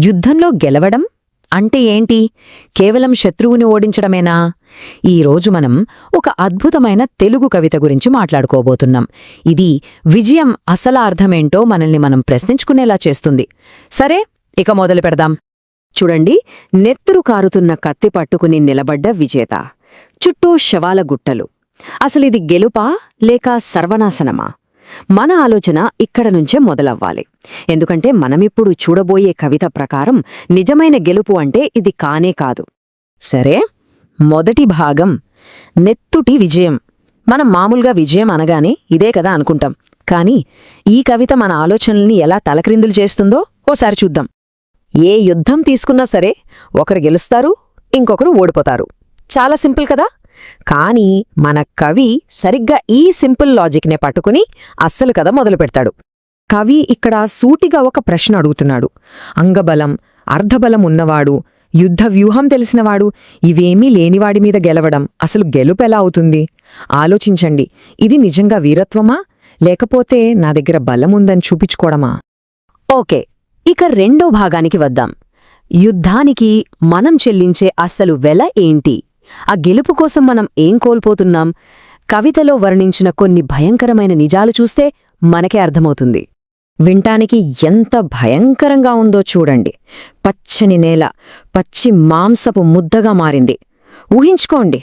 యుద్ధంలో గెలవడం అంటే ఏంటి? కేవలం శత్రువుని ఓడించడమేనా? ఈరోజు మనం ఒక అద్భుతమైన తెలుగు కవిత గురించి మాట్లాడుకోబోతున్నాం. ఇది విజయం అసల అర్థమేంటో మనల్ని మనం ప్రశ్నించుకునేలా చేస్తుంది. సరే, ఇక మొదలు పెడదాం. చూడండి, నెత్తురు కారుతున్న కత్తి పట్టుకుని నిలబడ్డ విజేత. చుట్టూ శవాల గుట్టలు. అసలిది గెలుపా లేక సర్వనాశనమా? మన ఆలోచన ఇక్కడ నుంచే మొదలవ్వాలి. ఎందుకంటే మనమిప్పుడు చూడబోయే కవిత ప్రకారం నిజమైన గెలుపు అంటే ఇది కానే కాదు. సరే, మొదటి భాగం నెత్తుటి విజయం. మనం మామూలుగా విజయం అనగానే ఇదే కదా అనుకుంటాం. కానీ ఈ కవిత మన ఆలోచనల్ని ఎలా తలక్రిందులు చేస్తుందో ఓసారి చూద్దాం. ఏ యుద్ధం తీసుకున్నా సరే ఒకరు గెలుస్తారు, ఇంకొకరు ఓడిపోతారు. చాలా సింపుల్ కదా? కానీ మన కవి సరిగ్గా ఈ సింపుల్ లాజిక్నే పట్టుకుని అస్సలు కథ మొదలుపెడతాడు. కవి ఇక్కడ సూటిగా ఒక ప్రశ్న అడుగుతున్నాడు. అంగబలం, అర్ధబలం ఉన్నవాడు, యుద్ధ వ్యూహం తెలిసినవాడు, ఇవేమీ లేనివాడి మీద గెలవడం అసలు గెలుపెలా అవుతుంది? ఆలోచించండి, ఇది నిజంగా వీరత్వమా లేకపోతే నా దగ్గర బలముందని చూపించుకోవడమా? ఓకే, ఇక రెండో భాగానికి వద్దాం. యుద్ధానికి మనం చెల్లించే అసలు వెల ఏంటి? ఆ గెలుపు కోసం మనం ఏం కోల్పోతున్నాం? కవితలో వర్ణించిన కొన్ని భయంకరమైన నిజాలు చూస్తే మనకే అర్థమవుతుంది. వింటానికి ఎంత భయంకరంగా ఉందో చూడండి. పచ్చని నేల పచ్చి మాంసపు ముద్దగా మారింది. ఊహించుకోండి,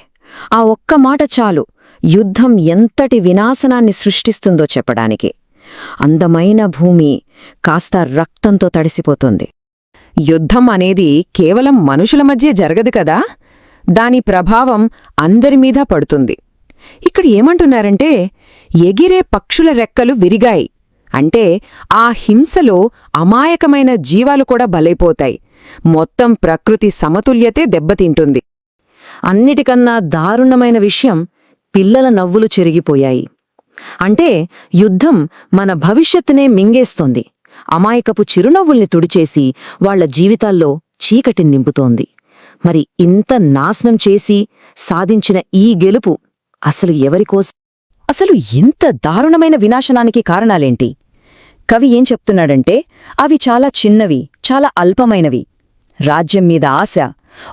ఆ ఒక్క మాట చాలు యుద్ధం ఎంతటి వినాశనాన్ని సృష్టిస్తుందో చెప్పడానికి. అందమైన భూమి కాస్త రక్తంతో తడిసిపోతుంది. యుద్ధం అనేది కేవలం మనుషుల మధ్య జరగదు కదా, దాని ప్రభావం అందరిమీద పడుతుంది. ఇక్కడ ఏమంటున్నారంటే, ఎగిరే పక్షుల రెక్కలు విరిగాయి అంటే ఆ హింసలో అమాయకమైన జీవాలు కూడా బలైపోతాయి. మొత్తం ప్రకృతి సమతుల్యతే దెబ్బతింటుంది. అన్నిటికన్నా దారుణమైన విషయం, పిల్లల నవ్వులు చెరిగిపోయాయి. అంటే యుద్ధం మన భవిష్యత్తునే మింగేస్తోంది. అమాయకపు చిరునవ్వుల్ని తుడిచేసి వాళ్ల జీవితాల్లో చీకటిని నింపుతోంది. మరి ఇంత నాశనం చేసి సాధించిన ఈ గెలుపు అసలు ఎవరికోసం? అసలు ఇంత దారుణమైన వినాశనానికి కారణాలేంటి? కవి ఏం చెప్తున్నాడంటే, అవి చాలా చిన్నవి, చాలా అల్పమైనవి. రాజ్యం మీద ఆశ,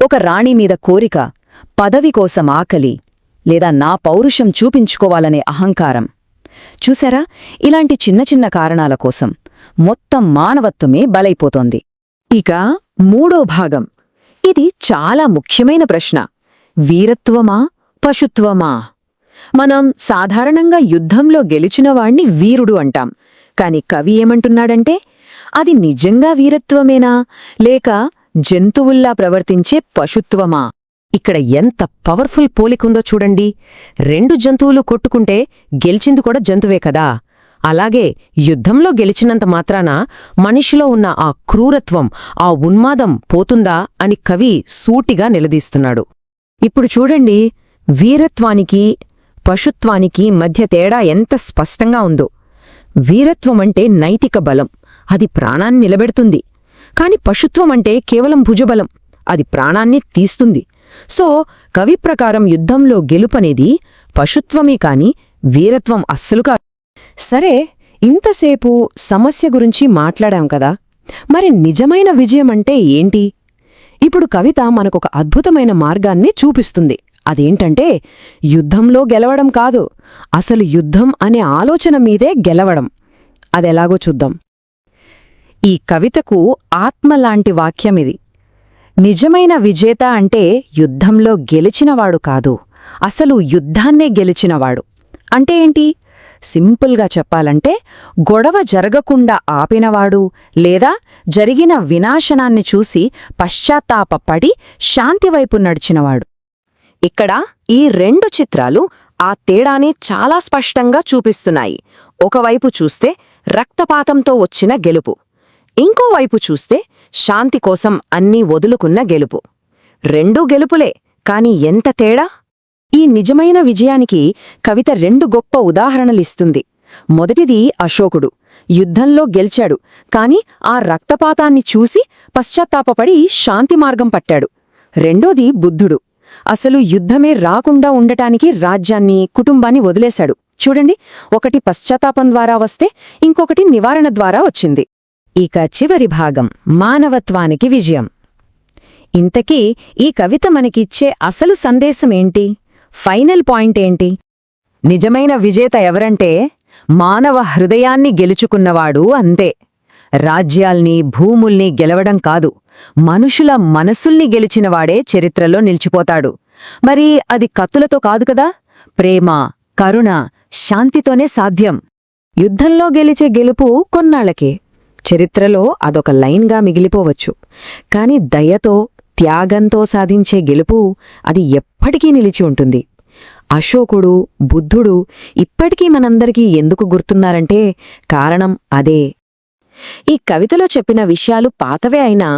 ఒక రాణి మీద కోరిక, పదవి కోసం ఆకలి, లేదా నా పౌరుషం చూపించుకోవాలనే అహంకారం. చూశారా, ఇలాంటి చిన్న చిన్న కారణాల కోసం మొత్తం మానవత్వమే బలైపోతోంది. ఇక మూడో భాగం. ఇది చాలా ముఖ్యమైన ప్రశ్న. వీరత్వమా, పశుత్వమా? మనం సాధారణంగా యుద్ధంలో గెలిచినవాణ్ణి వీరుడు అంటాం. కాని కవి ఏమంటున్నాడంటే, అది నిజంగా వీరత్వమేనా లేక జంతువుల్లా ప్రవర్తించే పశుత్వమా? ఇక్కడ ఎంత పవర్ఫుల్ పోలికుందో చూడండి. రెండు జంతువులు కొట్టుకుంటే గెలిచింది కూడా జంతువే కదా. అలాగే యుద్ధంలో గెలిచినంత మాత్రాన మనిషిలో ఉన్న ఆ క్రూరత్వం, ఆ ఉన్మాదం పోతుందా అని కవి సూటిగా నిలదీస్తున్నాడు. ఇప్పుడు చూడండి, వీరత్వానికి పశుత్వానికి మధ్య తేడా ఎంత స్పష్టంగా ఉందో. వీరత్వమంటే నైతిక బలం, అది ప్రాణాన్ని నిలబెడుతుంది. కాని పశుత్వమంటే కేవలం భుజబలం, అది ప్రాణాన్ని తీస్తుంది. సో కవి ప్రకారం యుద్ధంలో గెలుపనేది పశుత్వమే కాని వీరత్వం అస్సలు కాదు. సరే, ఇంతసేపు సమస్య గురించి మాట్లాడాం కదా, మరి నిజమైన విజయమంటే ఏంటి? ఇప్పుడు కవిత మనకొక అద్భుతమైన మార్గాన్ని చూపిస్తుంది. అదేంటంటే, యుద్ధంలో గెలవడం కాదు, అసలు యుద్ధం అనే ఆలోచన మీదే గెలవడం. అదెలాగో చూద్దాం. ఈ కవితకు ఆత్మలాంటి వాక్యమిది. నిజమైన విజేత అంటే యుద్ధంలో గెలిచినవాడు కాదు, అసలు యుద్ధాన్నే గెలిచినవాడు. అంటే ఏంటి? సింపుల్గా చెప్పాలంటే, గొడవ జరగకుండా ఆపినవాడు, లేదా జరిగిన వినాశనాన్ని చూసి పశ్చాత్తాపపడి శాంతివైపు నడిచినవాడు. ఇక్కడ ఈ రెండు చిత్రాలు ఆ తేడాని చాలా స్పష్టంగా చూపిస్తున్నాయి. ఒకవైపు చూస్తే రక్తపాతంతో వచ్చిన గెలుపు, ఇంకోవైపు చూస్తే శాంతి కోసం అన్నీ వదులుకున్న గెలుపు. రెండూ గెలుపులే, కాని ఎంత తేడా! ఈ నిజమైన విజయానికి కవిత రెండు గొప్ప ఉదాహరణలిస్తుంది. మొదటిది అశోకుడు. యుద్ధంలో గెలిచాడు, కాని ఆ రక్తపాతాన్ని చూసి పశ్చాత్తాపపడి శాంతి మార్గం పట్టాడు. రెండోది బుద్ధుడు. అసలు యుద్ధమే రాకుండా ఉండటానికి రాజ్యాన్ని, కుటుంబాన్ని వదిలేశాడు. చూడండి, ఒకటి పశ్చాత్తాపం ద్వారా వస్తే ఇంకొకటి నివారణ ద్వారా వచ్చింది. ఇక చివరి భాగం మానవత్వానికి విజయం. ఇంతకీ ఈ కవిత మనకిచ్చే అసలు సందేశమేంటి? ఫైనల్ పాయింట్ ఏంటి? నిజమైన విజేత ఎవరంటే మానవ హృదయాన్ని గెలుచుకున్నవాడు అంతే. రాజ్యాల్ని భూముల్ని గెలవడం కాదు, మనుషుల మనసుల్ని గెలిచినవాడే చరిత్రలో నిలిచిపోతాడు. మరి అది కత్తులతో కాదు కదా, ప్రేమ, కరుణ, శాంతితోనే సాధ్యం. యుద్ధంలో గెలిచే గెలుపు కొన్నాళ్లకే, చరిత్రలో అదొక లైన్గా మిగిలిపోవచ్చు. కాని దయతో, త్యాగంతో సాధించే గెలుపు అది ఎప్పటికీ నిలిచి ఉంటుంది. అశోకుడు, బుద్ధుడు ఇప్పటికీ మనందరికీ ఎందుకు గుర్తున్నారంటే కారణం అదే. ఈ కవితలో చెప్పిన విషయాలు పాతవే అయినా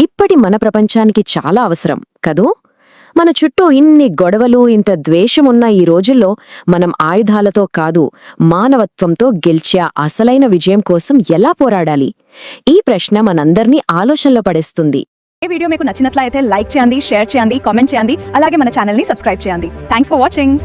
ఇప్పటి మన ప్రపంచానికి చాలా అవసరం కదూ. మన చుట్టూ ఇన్ని గొడవలు, ఇంత ద్వేషమున్న ఈ రోజుల్లో మనం ఆయుధాలతో కాదు, మానవత్వంతో గెలిచే అసలైన విజయం కోసం ఎలా పోరాడాలి? ఈ ప్రశ్న మనందర్నీ ఆలోచనలో పడేస్తుంది. ఈ వీడియో మీకు నచ్చినట్లయితే లైక్ చేయండి, షేర్ చేయండి, కామెంట్ చేయండి. అలాగే మన ఛానల్ని సబ్స్క్రైబ్ చేయండి. Thanks for watching.